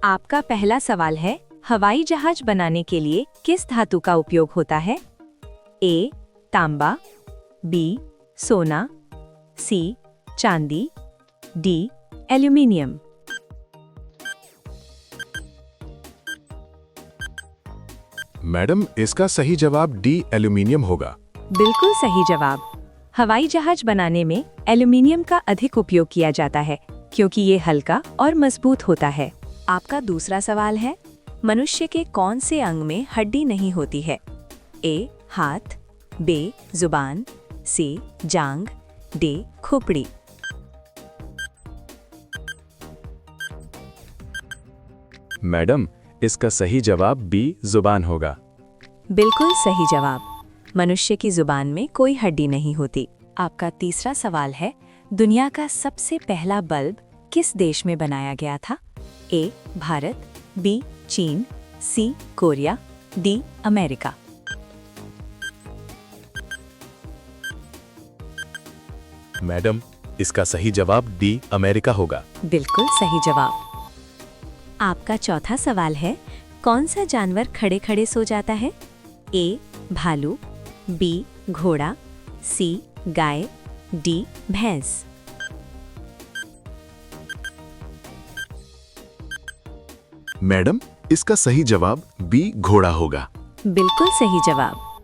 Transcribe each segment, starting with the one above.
आपका पहला सवाल है, हवाई जहाज बनाने के लिए किस धातु का उपयोग होता है? ए. तांबा, बी. सोना, सी. चांदी, डी. एल्यूमीनियम। मैडम, इसका सही जवाब डी एल्यूमीनियम होगा। बिल्कुल सही जवाब। हवाई जहाज बनाने में एल्यूमीनियम का अधिक उपयोग किया जाता है क्योंकि ये हल्का और मजबूत होता है। आपका दूसरा सवाल है, मनुष्य के कौन से अंग में हड्डी नहीं होती है? ए. हाथ, बी. जुबान, सी. जांघ, डी. खोपड़ी। मैडम, इसका सही जवाब बी जुबान होगा। बिल्कुल सही जवाब। मनुष्य की जुबान में कोई हड्डी नहीं होती। आपका तीसरा सवाल है, दुनिया का सबसे पहला बल्ब किस देश में बनाया गया था? ए. भारत, बी. चीन, C. Korea, D. America. Madam, इसका सही जवाब डी अमेरिका होगा। बिल्कुल सही जवाब। आपका चौथा सवाल है, कौन सा जानवर खड़े खड़े सो जाता है? ए. भालू, बी. घोड़ा, सी. गाय, डी. भैंस। मैडम, इसका सही जवाब बी घोड़ा होगा। बिल्कुल सही जवाब।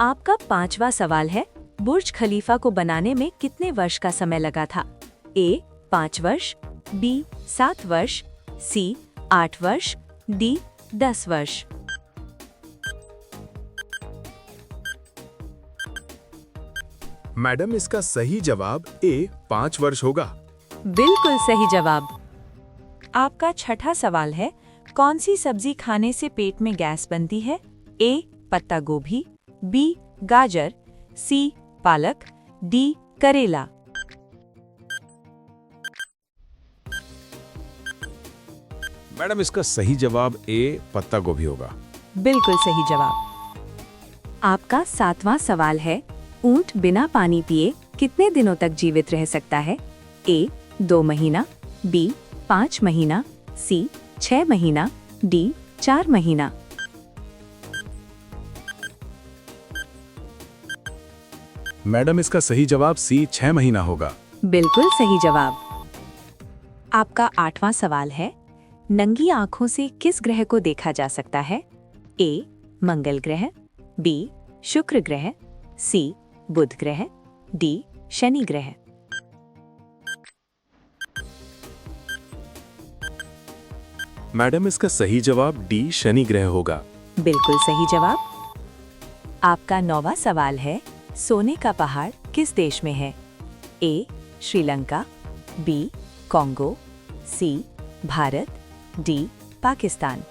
आपका पांचवा सवाल है, बुर्ज खलीफा को बनाने में कितने वर्ष का समय लगा था? ए. 5 वर्ष, बी. 7 वर्ष, सी. 8 वर्ष, डी. 10 वर्ष। मैडम, इसका सही जवाब ए 5 वर्ष होगा। बिल्कुल सही जवाब। आपका छठा सवाल है, कौन सी सब्जी खाने से पेट में गैस बनती है? ए. पत्ता गोभी, बी. गाजर, सी. पालक, डी. करेला। मैडम, इसका सही जवाब ए पत्ता गोभी होगा। बिल्कुल सही जवाब। आपका सातवां सवाल है, ऊंट बिना पानी पिए कितने दिनों तक जीवित रह सकता है? ए. 2 महीना, बी. 5 महीना, सी. 6 महीना, डी. 4 महीना। मैडम, इसका सही जवाब सी 6 महीना होगा। बिल्कुल सही जवाब। आपका आठवां सवाल है, नंगी आंखों से किस ग्रह को देखा जा सकता है? ए. मंगल ग्रह, बी. शुक्र ग्रह, सी. बुध ग्रह, डी. शनि ग्रह। मैडम, इसका सही जवाब डी शनि ग्रह होगा। बिल्कुल सही जवाब। आपका 9वां सवाल है, सोने का पहाड़ किस देश में है? ए. श्रीलंका, बी. कॉन्गो, सी. भारत, डी. पाकिस्तान।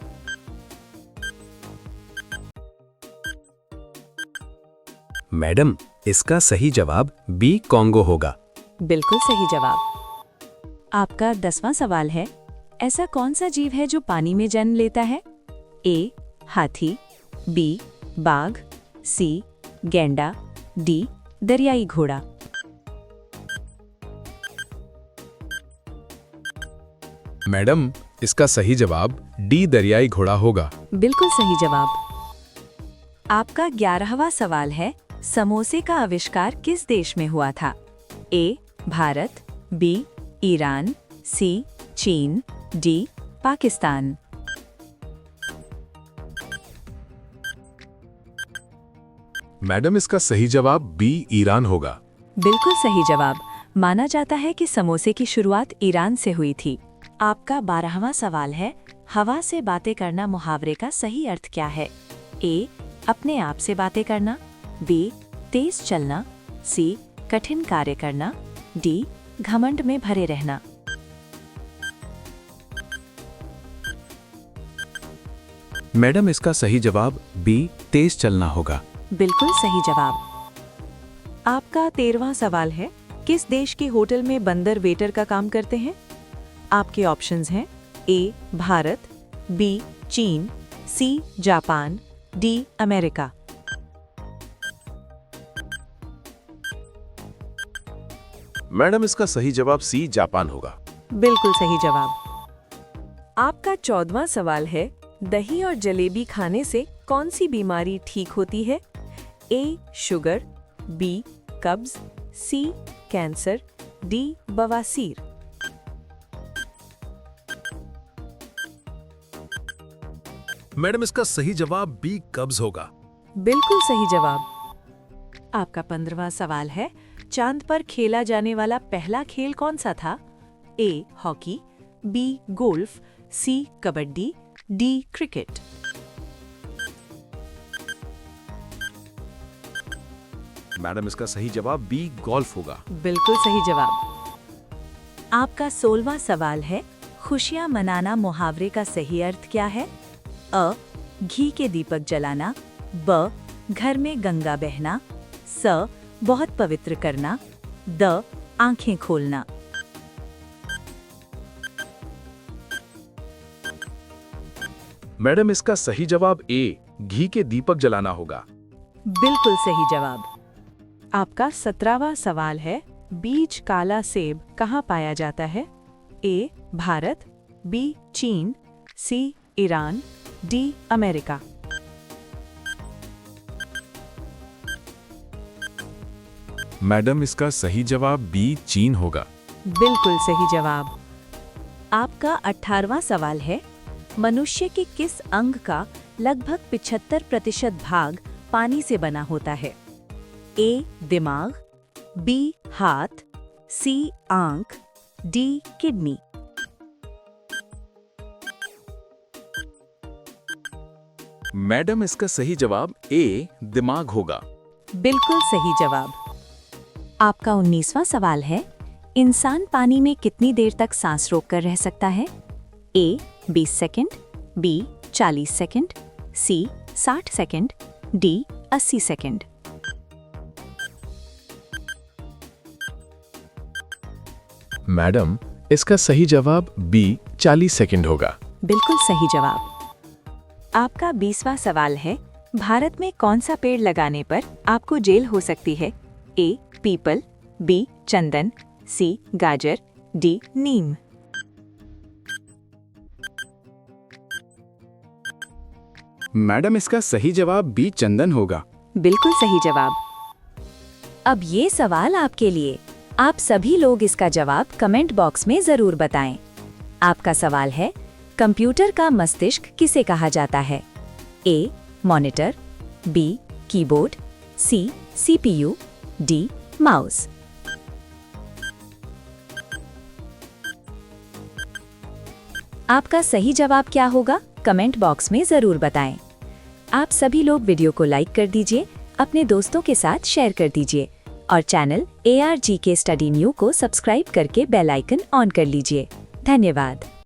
मैडम, इसका सही जवाब बी कॉन्गो होगा। बिल्कुल सही जवाब। आपका 10वां सवाल है, ऐसा कौन सा जीव है जो पानी में जन्म लेता है? ए. हाथी, बी. बाघ, सी. गैंडा, डी. दरियाई घोड़ा। मैडम, इसका सही जवाब डी दरियाई घोड़ा होगा। बिल्कुल सही जवाब। आपका 11वां सवाल है, समोसे का आविष्कार किस देश में हुआ था? ए. भारत, बी. ईरान, सी. चीन, डी. पाकिस्तान। मैडम, इसका सही जवाब बी ईरान होगा। बिल्कुल सही जवाब। माना जाता है कि समोसे की शुरुआत ईरान से हुई थी। आपका 12वां सवाल है, हवा से बातें करना मुहावरे का सही अर्थ क्या है? ए. अपने आप से बातें करना, बी. तेज चलना, सी. कठिन कार्य करना, डी. घमंड में भरे रहना। मैडम, इसका सही जवाब बी तेज चलना होगा। बिल्कुल सही जवाब। आपका 13वां सवाल है, किस देश के होटल में बंदर वेटर का काम करते हैं? आपके ऑप्शंस हैं ए. भारत, बी. चीन, C. Japan, D. America. Madam, इसका सही जवाब सी जापान होगा। बिल्कुल सही जवाब। आपका 14वां सवाल है, दही और जलेबी खाने से कौन सी बीमारी ठीक होती है? ए. Sugar, B. कब्ज, सी. Cancer, D. बवासीर। मैडम इसका सही जवाब बी कब्ज होगा। बिल्कुल सही जवाब। आपका 15वां सवाल है, चांद पर खेला जाने वाला पहला खेल कौन सा था? A. Hockey, B. Golf, C. Kabaddi, D. Cricket. Madam इसका सही जवाब बी गोल्फ होगा। बिल्कुल सही जवाब। आपका 16वां सवाल है, खुशियां मनाना मुहावरे का सही अर्थ क्या है? अ. घी के दीपक जलाना, ब. घर में गंगा बहना, स. बहुत पवित्र करना, द. आंखें खोलना। मैडम इसका सही जवाब ए घी के दीपक जलाना होगा। बिल्कुल सही जवाब। आपका 17वां सवाल है, बीज काला सेब कहाँ पाया जाता है? ए. भारत, बी. चीन, C. Iran, D. America. Madam इसका सही जवाब बी चीन होगा। बिल्कुल सही जवाब। आपका 18वां सवाल है, मनुष्य के किस अंग का लगभग 75% भाग पानी से बना होता है? ए. दिमाग, बी. हाथ, सी. आंख, डी. किडनी। मैडम इसका सही जवाब ए दिमाग होगा। बिल्कुल सही जवाब। आपका 19वां सवाल है, इंसान पानी में कितनी देर तक सांस रोककर रह सकता है? ए. 20 सेकंड, बी. 40 सेकंड, सी. 60 सेकंड, डी. 80 सेकंड। मैडम इसका सही जवाब बी 40 सेकंड होगा। बिल्कुल सही जवाब। आपका 20वां सवाल है, भारत में कौन सा पेड़ लगाने पर आपको जेल हो सकती है? ए. पीपल, बी. चंदन, सी. गाजर, डी. नीम। मैडम इसका सही जवाब बी चंदन होगा। बिल्कुल सही जवाब। अब ये सवाल आपके लिए। आप सभी लोग इसका जवाब कमेंट बॉक्स में जरूर बताएं। आपका सवाल है, कंप्यूटर का मस्तिष्क किसे कहा जाता है? A. Monitor, B. Keyboard, C. CPU, D. Mouse. आपका सही जवाब क्या होगा? कमेंट बॉक्स में जरूर बताएं। आप सभी लोग वीडियो को लाइक कर दीजिए, अपने दोस्तों के साथ शेयर कर दीजिए और चैनल ARGK स्टडी न्यू को सब्सक्राइब करके बेल आइकन ऑन कर लीजिए। धन्यवाद।